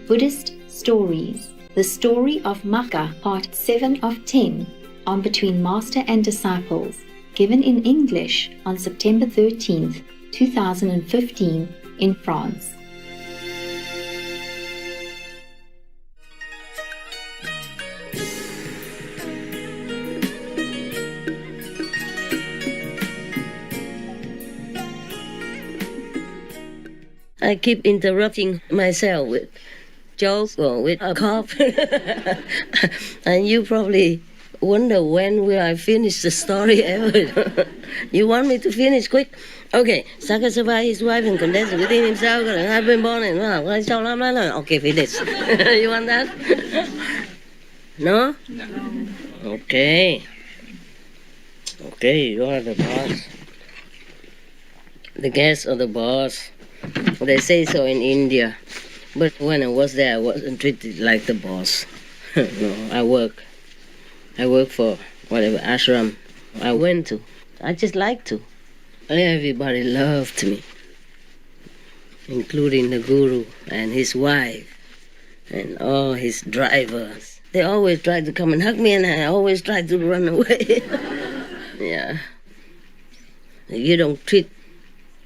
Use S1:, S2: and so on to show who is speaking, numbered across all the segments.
S1: Buddhist Stories, the story of Magha, part 7 of 10, on Between Master and Disciples, given in English on September 13th, 2015 in France.
S2: I keep interrupting myself with jokes or with a cough. And you probably wonder when will I finish the story ever. You want me to finish quick? Okay. Saka survived his wife and condensed within himself. I've been born in... Okay, finish. You want that? No? No. Okay. Okay, you are the boss. The guest or the boss. They say so in India. But when I was there, I wasn't treated like the boss. No, I work for whatever ashram I went to. I just liked to. Everybody loved me, including the guru and his wife and all his drivers. They always tried to come and hug me, and I always tried to run away. Yeah. You don't treat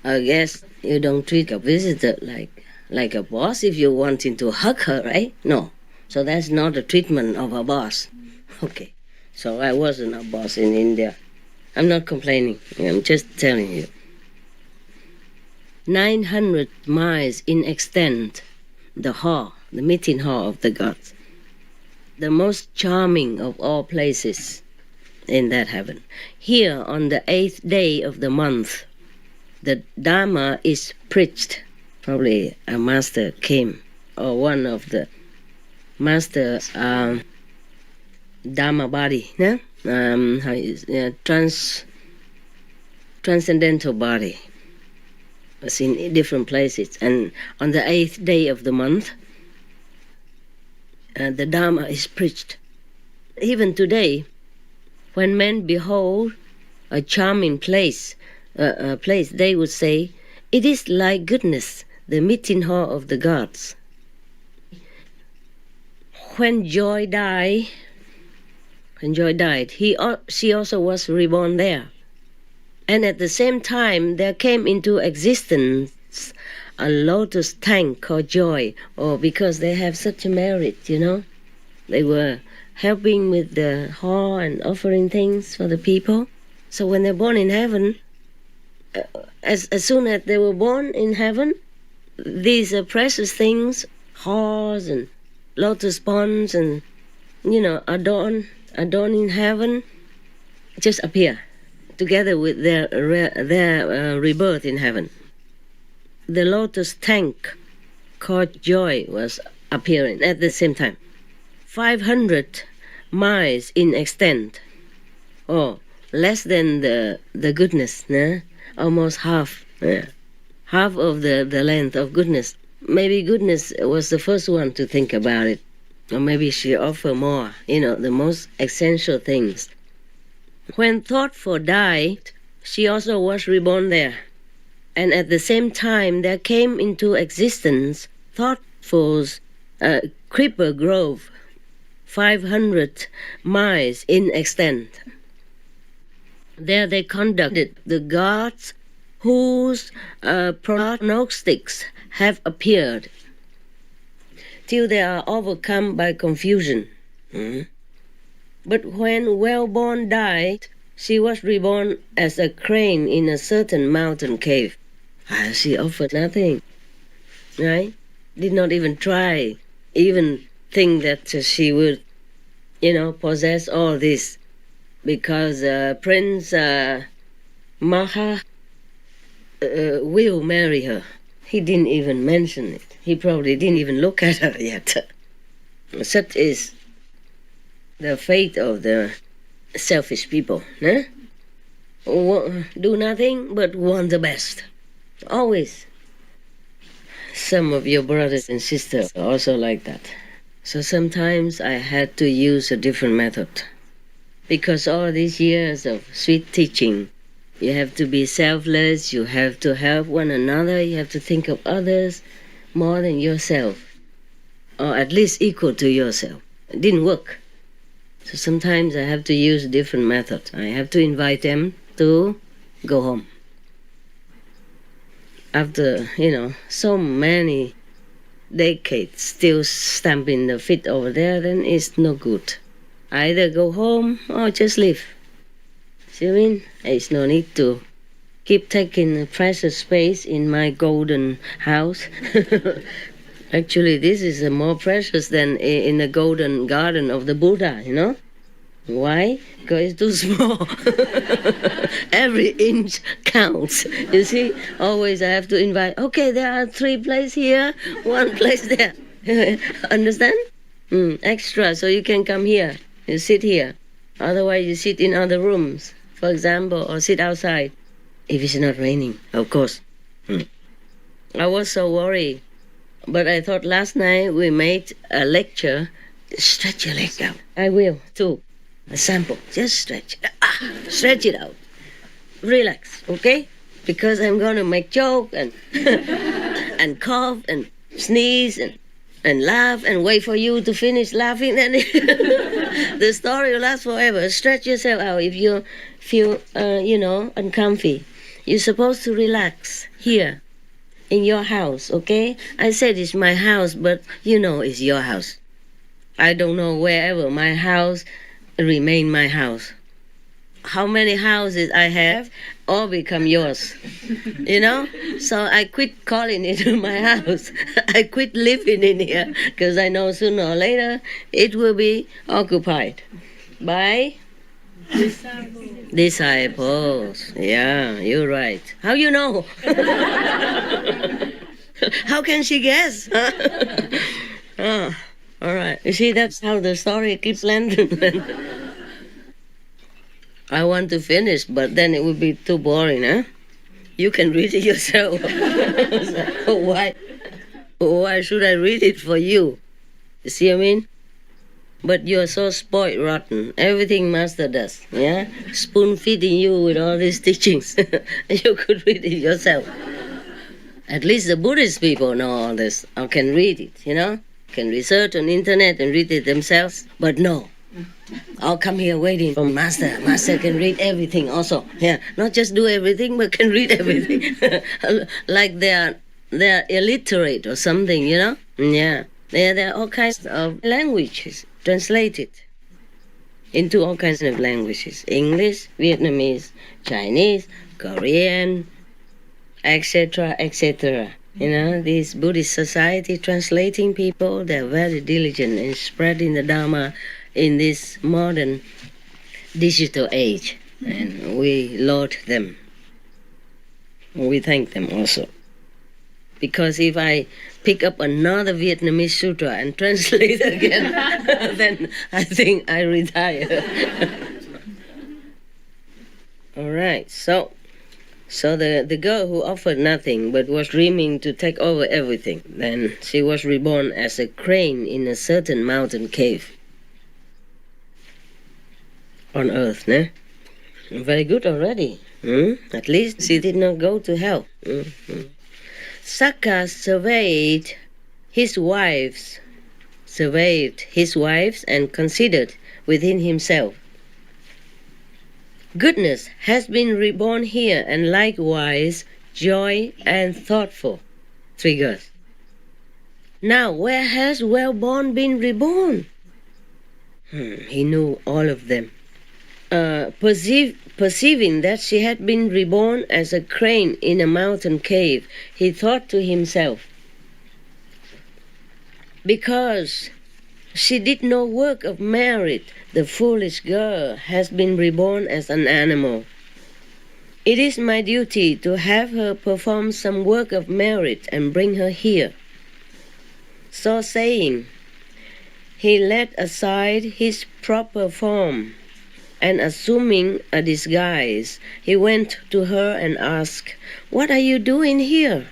S2: a guest, you don't treat a visitor like a boss if you're wanting to hug her, right? No. So that's not a treatment of a boss. Okay. So I wasn't a boss in India. I'm not complaining. I'm just telling you. 900 miles in extent, the hall, the meeting hall of the gods. The most charming of all places in that heaven. Here on the 8th day of the month, the Dharma is preached. Probably a master came, or one of the master's Dharma body, yeah? Transcendental body. It's in different places. And on the 8th day of the month, the Dharma is preached. Even today, when men behold a charming place, they would say, it is like goodness, the meeting hall of the gods. When Joy died, she also was reborn there. And at the same time, there came into existence a lotus tank called Joy, or because they have such a merit, They were helping with the hall and offering things for the people. So when they're born in heaven, as soon as they were born in heaven, these precious things, halls and lotus ponds and, adorning heaven, just appear together with their rebirth in heaven. The lotus tank called Joy was appearing at the same time. 500 miles in extent, or less than the goodness, almost half. Half of the length of goodness. Maybe goodness was the first one to think about it. Or maybe she offered more, the most essential things. When Thoughtful died, she also was reborn there. And at the same time, there came into existence Thoughtful's creeper grove, 500 miles in extent. There they conducted the gods whose prognostics have appeared, till they are overcome by confusion. But when Wellborn died, she was reborn as a crane in a certain mountain cave. She offered nothing, right? Did not even try, even think that she would, possess all this, because Prince Magha will marry her. He didn't even mention it. He probably didn't even look at her yet. Such is the fate of the selfish people. Do nothing but want the best. Always. Some of your brothers and sisters are also like that. So sometimes I had to use a different method. Because all these years of sweet teaching, you have to be selfless, you have to help one another, you have to think of others more than yourself. or at least equal to yourself. It didn't work. So sometimes I have to use different methods. I have to invite them to go home. After, so many decades still stamping the feet over there, then it's no good. Either go home or just leave. See what I mean? There's no need to keep taking precious space in my golden house. Actually, this is more precious than in the golden garden of the Buddha, Why? Because it's too small. Every inch counts. You see, always I have to invite, okay, there are 3 places here, 1 place there. Understand? Extra, so you can come here. You sit here. Otherwise, you sit in other rooms, for example, or sit outside. If it's not raining, of course. I was so worried. But I thought last night we made a lecture. Stretch your leg out. I will, too. A sample. Just stretch. Stretch it out. Relax, okay? Because I'm going to make joke and and cough and sneeze and laugh and wait for you to finish laughing. Then the story will last forever. Stretch yourself out if you feel, uncomfy. You're supposed to relax here in your house, okay? I said it's my house, but it's your house. I don't know wherever my house remain my house. How many houses I have all become yours, So I quit calling it my house. I quit living in here because I know sooner or later it will be occupied by disciples. Yeah, you're right. How you know? How can she guess? Oh, all right. You see, that's how the story keeps landing. I want to finish, but then it would be too boring, huh? You can read it yourself. So why should I read it for you? You see what I mean? But you're so spoiled rotten. Everything master does, yeah? Spoon-feeding you with all these teachings. You could read it yourself. At least the Buddhist people know all this, or can read it, Can research on internet and read it themselves. But no. I'll come here waiting for master. Master can read everything also. Yeah, not just do everything, but can read everything. Like they're illiterate or something, Yeah. There are all kinds of languages translated into all kinds of languages. English, Vietnamese, Chinese, Korean, etc., etc. This Buddhist society translating people, they're very diligent in spreading the Dharma in this modern digital age. And we laud them. We thank them also. Because if I pick up another Vietnamese sutra and translate again, then I think I retire. All right, so the girl who offered nothing but was dreaming to take over everything, then she was reborn as a crane in a certain mountain cave on earth, ne? Very good already. At least she did not go to hell. Sakka surveyed his wives and considered within himself, goodness has been reborn here, and likewise joy and thoughtful. 3 girls. Now, where has well-born been reborn? He knew all of them. Perceiving that she had been reborn as a crane in a mountain cave, he thought to himself, because she did no work of merit, the foolish girl has been reborn as an animal. It is my duty to have her perform some work of merit and bring her here. So saying, he laid aside his proper form, and assuming a disguise, he went to her and asked, what are you doing here?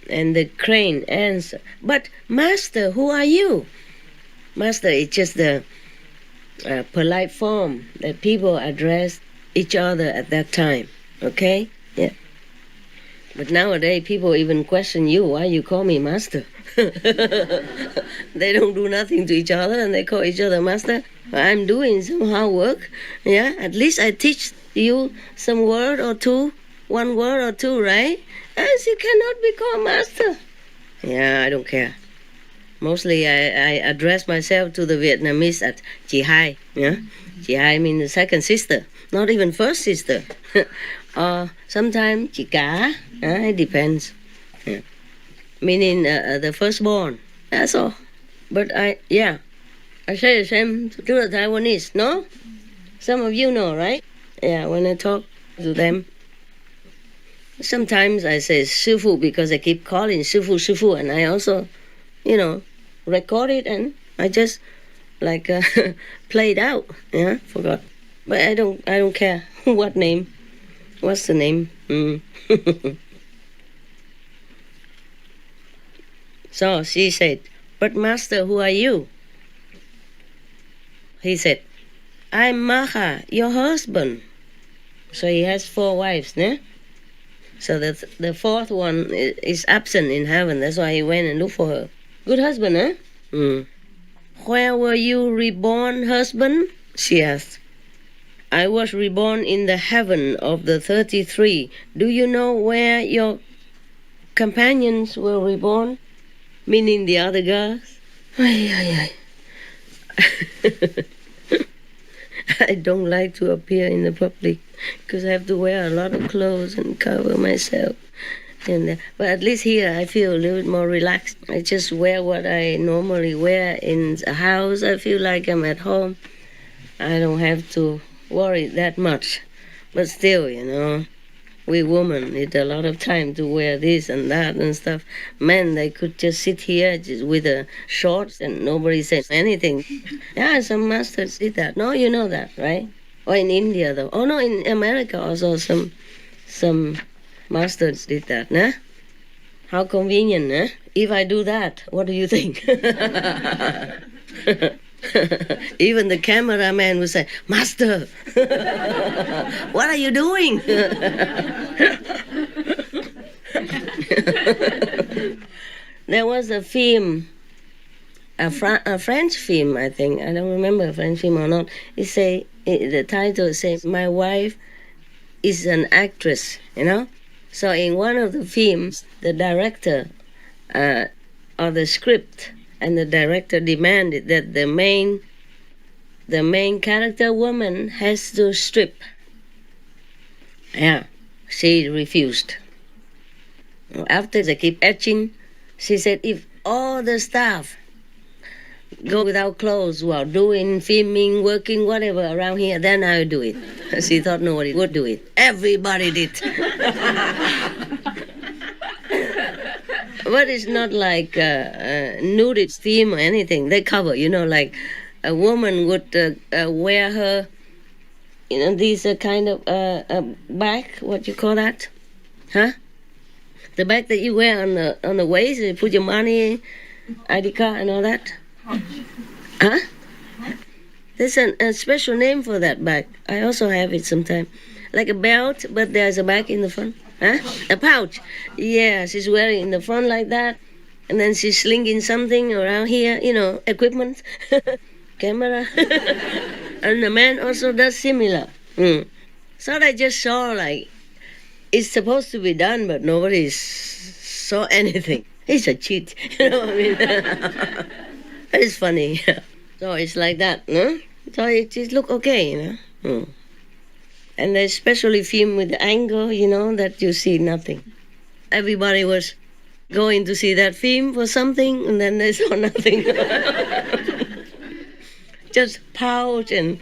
S2: And the crane answered, but master, who are you? Master is just the polite form that people address each other at that time, okay? Yeah. But nowadays, people even question you, why you call me master? They don't do nothing to each other, and they call each other master. I'm doing some hard work. Yeah, at least I teach you some word or two, one word or two, right? As you cannot be called master. Yeah, I don't care. Mostly I address myself to the Vietnamese as chị hai. Yeah? Chị hai means the second sister, not even first sister. Or sometimes chị cả. It depends. Yeah. Meaning the firstborn. That's all. But I say the same to the Taiwanese, no? Some of you know, right? Yeah, when I talk to them. Sometimes I say 师父 because I keep calling 师父, 师父, and I also, record it and I just like play it out. Yeah, forgot. But I don't care what name. What's the name? So she said, but master, who are you? He said, I'm Magha, your husband. So he has 4 wives, né? So the fourth one is absent in heaven. That's why he went and looked for her. Good husband, huh? Where were you reborn, husband? She asked. I was reborn in the heaven of the 33. Do you know where your companions were reborn? Meaning the other girls? I don't like to appear in the public because I have to wear a lot of clothes and cover myself. But at least here I feel a little bit more relaxed. I just wear what I normally wear in a house. I feel like I'm at home. I don't have to worry that much. But still, we women need a lot of time to wear this and that and stuff. Men, they could just sit here just with the shorts and nobody says anything. Yeah, some masters did that. No, you know that, right? Or in India, though. Oh, no, in America also some masters did that, nah? How convenient, nah? If I do that, what do you think? Even the cameraman would say, Master, what are you doing? There was a film, a French film, I think. I don't remember a French film or not. The title says, My wife is an actress, So in one of the films, the director or the script and the director demanded that the main character woman has to strip. Yeah, she refused. After they keep etching, she said, if all the staff go without clothes while doing filming, working, whatever around here, then I'll do it. She thought nobody would do it. Everybody did. But it's not like nudist theme or anything. They cover, like a woman would wear her, these kind of bag. What you call that? Huh? The bag that you wear on the waist. You put your money, ID card, and all that. Huh? There's a special name for that bag. I also have it sometimes. Like a belt, but there's a bag in the front. Huh? A pouch. Yeah, she's wearing in the front like that. And then she's slinging something around here, equipment, camera. And the man also does similar. So I just saw it's supposed to be done, but nobody saw anything. It's a cheat, what I mean? It's funny. So it's like that, no? So it just look okay, And they especially film with the angle, that you see nothing. Everybody was going to see that film for something, and then they saw nothing. Just pouch and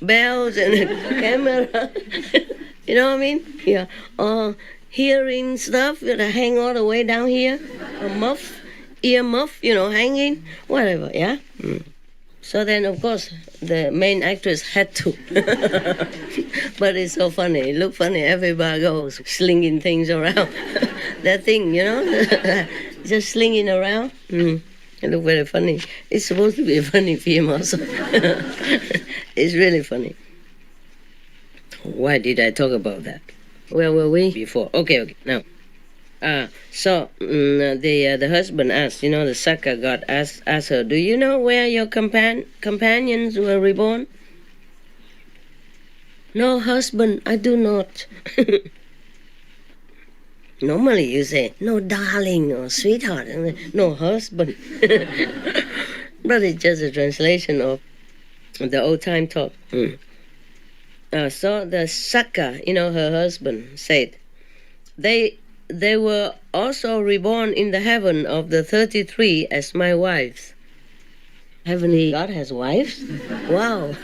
S2: bells and camera. You know what I mean? Yeah. Or hearing stuff that hang all the way down here. A muff, ear muff, hanging, whatever, yeah? So then, of course, the main actress had to. But it's so funny. It looked funny. Everybody goes slinging things around. That thing, just slinging around. It looked very funny. It's supposed to be a funny film also. It's really funny. Why did I talk about that? Where were we before? Okay, now. The husband asked, the Saka god asked her, do you know where your companions were reborn? No, husband, I do not. Normally you say, no, darling, or sweetheart. No, husband. But it's just a translation of the old time talk. So the Saka, her husband, said, they were also reborn in the heaven of the 33 as my wives. Heavenly God has wives? Wow.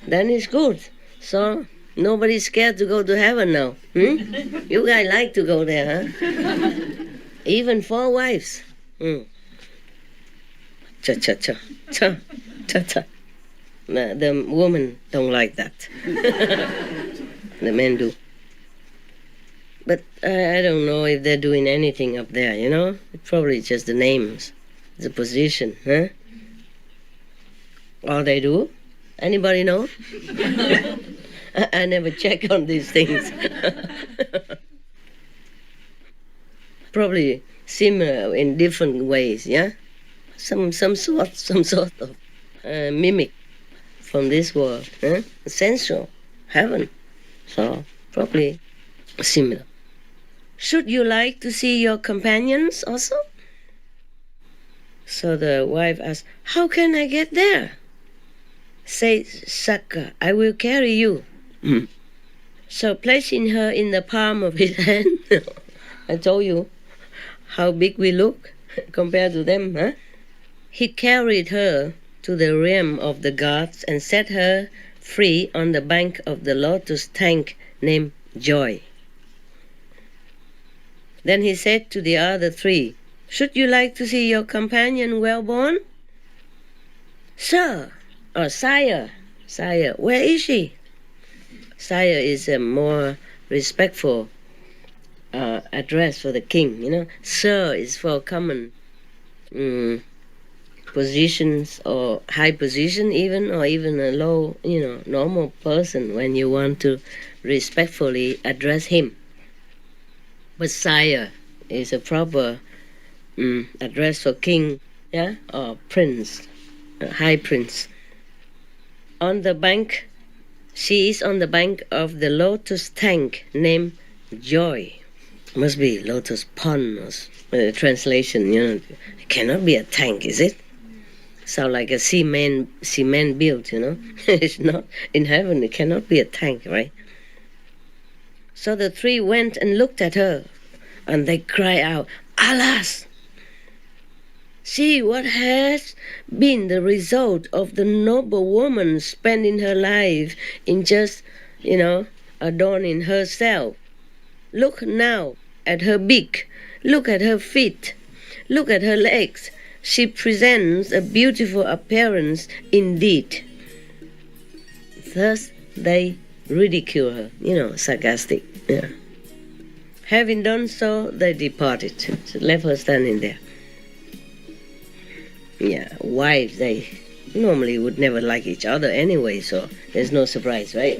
S2: Then it's good. So nobody's scared to go to heaven now. You guys like to go there, huh? Even 4 wives. Cha-cha-cha. Cha-cha-cha. The women don't like that. The men do. But I don't know if they're doing anything up there, It's probably just the names, the position, huh? All they do? Anybody know? I never check on these things. Probably similar in different ways, yeah? Some sort of mimic from this world, huh? Sensual, heaven. So probably similar. Should you like to see your companions also? So the wife asked, how can I get there? Say, Saka, I will carry you. So placing her in the palm of his hand, I told you how big we look compared to them, huh? He carried her to the realm of the gods and set her free on the bank of the lotus tank named Joy. Then he said to the other 3, should you like to see your companion well-born? Sir, or Sire, where is she? Sire is a more respectful address for the king, Sir is for common positions or high position even, or even a low, normal person when you want to respectfully address him. But Sire is a proper address for king, yeah, or prince, high prince. On the bank, she is on the bank of the lotus tank named Joy. Must be lotus pond or translation, It cannot be a tank, is it? Sound like a cement built, It's not. In heaven, it cannot be a tank, right? So the 3 went and looked at her, and they cried out, alas! See what has been the result of the noble woman spending her life in just, adorning herself. Look now at her beak. Look at her feet. Look at her legs. She presents a beautiful appearance indeed. Thus they ridicule her, sarcastic. Yeah. Having done so, they departed. So left her standing there. Yeah, wives, they normally would never like each other anyway, so there's no surprise, right?